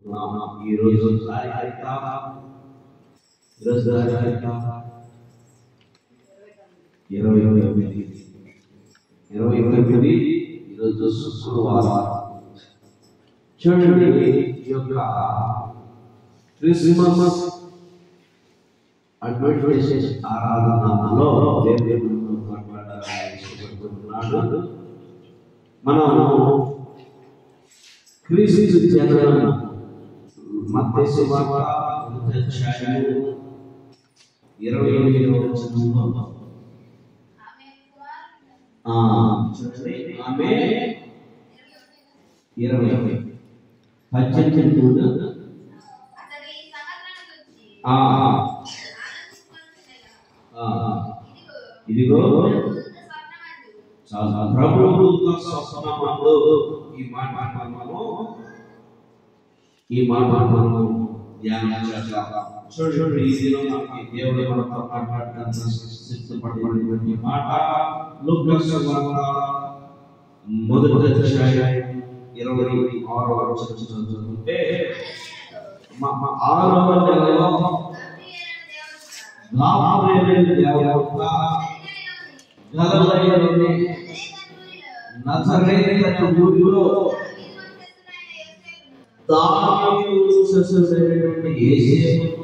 ఈరోజు తారీఖు ఈరోజు తారీఖు 29 ఈరోజు శుక్రవారం. చూడండి, ఈ యొక్క క్రిస్మస్ అడ్వెంటిస్ట్ ఆరాధనలో దేవుడు మాట్లాడాలనుకుంటున్నాడు. మనము క్రీస్తు జననం మత్తయి సువార్త 28వ వచనంలో చూడండి, ఆమె 20 ఇదిగో ప్రభువు స్వప్నమందు ఈ మాట మనము ధ్యానం చేద్దాం. చూడండి, ఈ దినం మనకి దేవుడు మనతో మాట్లాడడానికి సిద్ధపడినటువంటి మాట లూకాసు వార్త 1వ అధ్యాయం 26వ వచనం చదువుకుంటే, 6వ నెలలో గాబ్రియేలు దేవదూత గలిలయలోని నజరేతు అనే ఊరిలో దావీదు వంశస్థుడైనటువంటి యేసేపు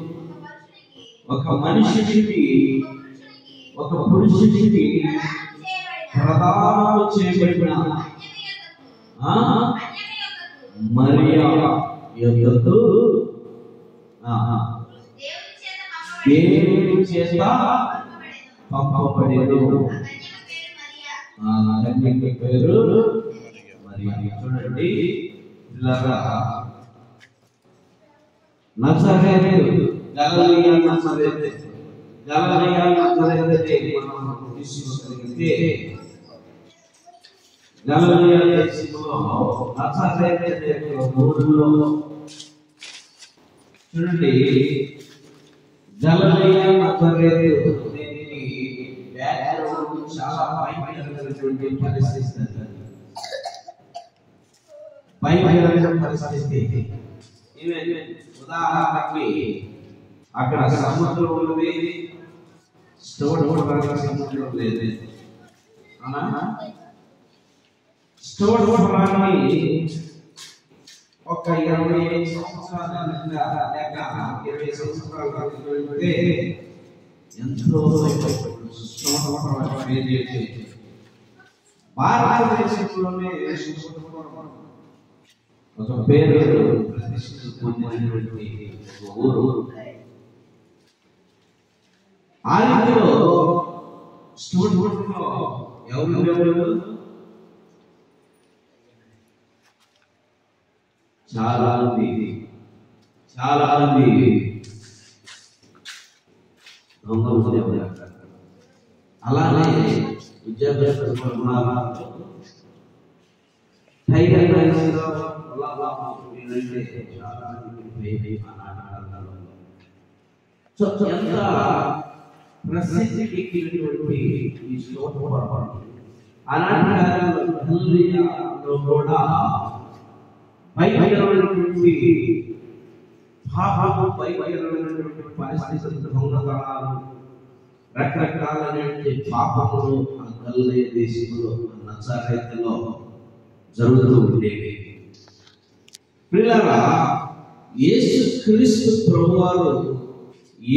ఒక పురుషునికి ప్రదానము చేయబడిన మరియా యొద్దకు దేవుని చేత పంపబడెను. కన్యక పేరు మరియా. చూడండి, నజరేతు గలిలయ నజరేతు మనం తీసుకోగలిగితే గలిలయ దేశంలో నజరేతు అనే ఊరిలో చూడండి, గలిలయ నజరేతు దీనికి బ్యాక్గ్రౌండ్ చాలా భయంకరమైనటువంటి పరిస్థితి. ఉదాహరణకి అక్కడ సముద్రం ఉన్నది, సముద్రం లేదు. స్టోర్ని ఒక 25 సంవత్సరాల లేక 20 సంవత్సరాల ఎంతో భారతదేశంలోనే ఒక పేరు ప్రతిష్ఠ పొందినటువంటి ఊరు. ఆ రీతిలో స్టూడెంట్లో ఎవరు చాలా మంది అలానే ఎంత ప్రసిద్ధికి ఈ స్తోత్రం ఆనాటిలో కూడా భయంకరమైనటువంటి పాపము, భయంకరమైనటువంటి పరిస్థితులు, దొంగతనాలు, రకరకాలైనటువంటి పాపములు ఆ గలిలయ దేశంలో నజరేతులో జరుగుతూ ఉండేవి. ప్రియులారా, యేసుక్రీస్తు ప్రభువారు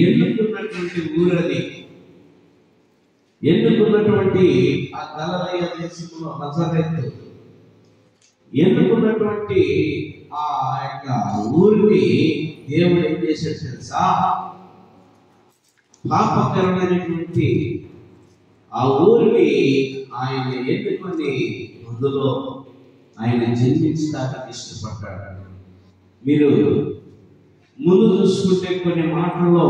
ఎన్నుకున్నటువంటి ఊరది, ఎన్నుకున్నటువంటి ఆ గలిలయ దేశంలో నజరేతు ఎన్నుకున్నటువంటి ఆ యొక్క ఊరిని దేవుడు ఏం చేశాడు తెలుసా? పాపకరమైనటువంటి ఆ ఊరిని ఆయన ఎన్నుకొని అందులో ఆయన జన్మించడానికి ఇష్టపడ్డాడు. మీరు ముందు చూసుకుంటే కొన్ని మాటల్లో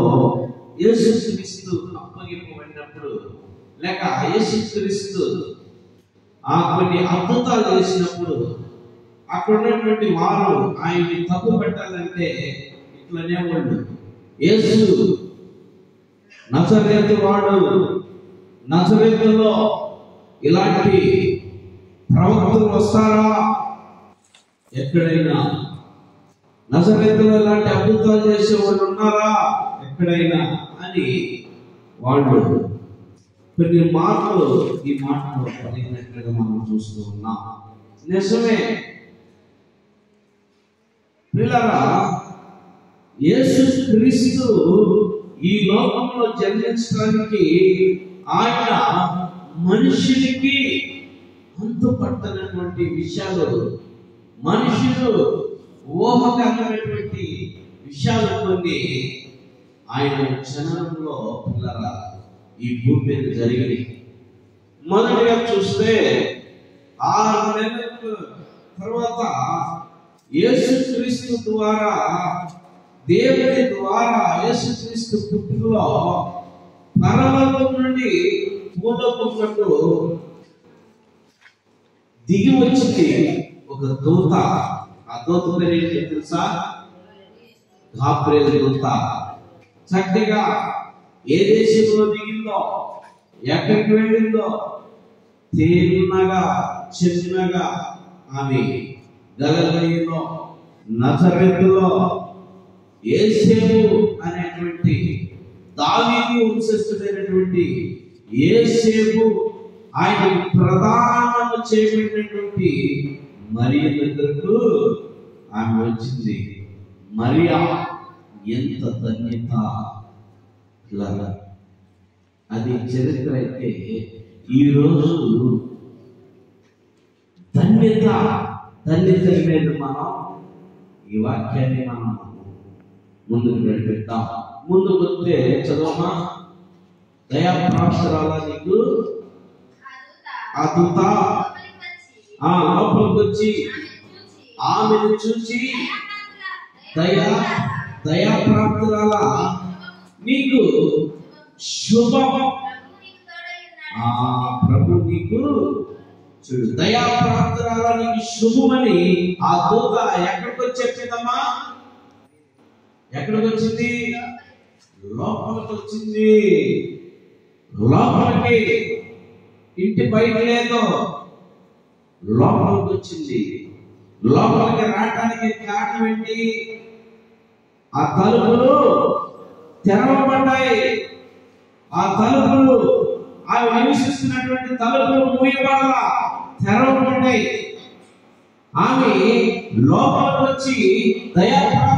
యేసుక్రీస్తు అప్పగింపబడినప్పుడు లేక యేసుక్రీస్తు కొన్ని అద్భుతాలు చేసినప్పుడు అక్కడ ఉన్నటువంటి వారు ఆయన్ని తప్పు పెట్టాలంటే ఇట్లనే వాళ్ళు, యేసు నజరేతు వాడు, నజరేతులో ఇలాంటి ప్రవక్తలు వస్తారా? ఎక్కడైనా నజరేతులో ఇలాంటి అద్భుతాలు చేసే వాళ్ళు ఉన్నారా ఎక్కడైనా అని వాళ్ళు కొన్ని మాటలు ఈ మాటలు పలికినట్లుగా మనం చూస్తూ ఉన్నాం. నిజమే పిల్లరా, యేసు క్రీస్తు ఈ లోకంలో జన్మించడానికి ఆయన మనుషులకి అంతుపట్టనటువంటి విషయాలు, మనుషులు ఊహకమైనటువంటి విషయాలు కొన్ని ఆయన జనంలో పిల్లరా ఈ భూమి మీద జరిగినాయి. మొదటిగా చూస్తే 6 నెలల తర్వాత యేసుక్రీస్తు ద్వారా, దేవుని ద్వారా యేసుక్రీస్తు పుట్టుకలో పరలోకం నుండి భూలోకంలో దిగి వచ్చింది ఒక దూత. ఆ దూత పేరు ఏంటి తెలుసా? గాబ్రియేలు దూత. చక్కగా ఏ దేశంలో దిగిందో, ఎక్కడికి వెళ్ళిందో చిన్నగా ఆమె గలిలయలో నజరేతులో యేసేపు అనేటువంటి దావీదు వంశస్థుడైనటువంటి యేసేపు ఆయన ప్రధానము చేయబడినటువంటి మరియ దగ్గరకు ఆమె వచ్చింది. మరియా ఎంత ధన్యత! అది చరిత్ర అయితే ఈరోజు ధన్యత మీద మనం ఈ వాక్యాన్ని మనం ముందుకు నడిపిద్దాం. ముందుకు వస్తే చదవమా. దయాప్రాప్తురాలా నీకు ఆ దూత లోపలికి వచ్చి ఆమెను చూచి దయాప్రాప్తురాలా నీకు శుభం, ప్రభు నీకు చూడు దయాప్రాప్తురాలా నీకు శుభమని ఆ దూత ఎక్కడికి వచ్చి చెప్పిందమ్మా? ఎక్కడికి వచ్చింది? లోపలికి వచ్చింది. లోపలికి, ఇంటి బయట లేదు, లోపలికి వచ్చింది. లోపలికి రావడానికి కారణం ఏంటి? ఆ తలుపులు తెరవబడ్డాయి. ఆ తలుపులు, ఆమె నివసిస్తున్నటువంటి తలుపులు మూయబడాల, తెరవబడ్డాయి. ఆమె లోపలికి వచ్చి దయాప్రాప్తురాలా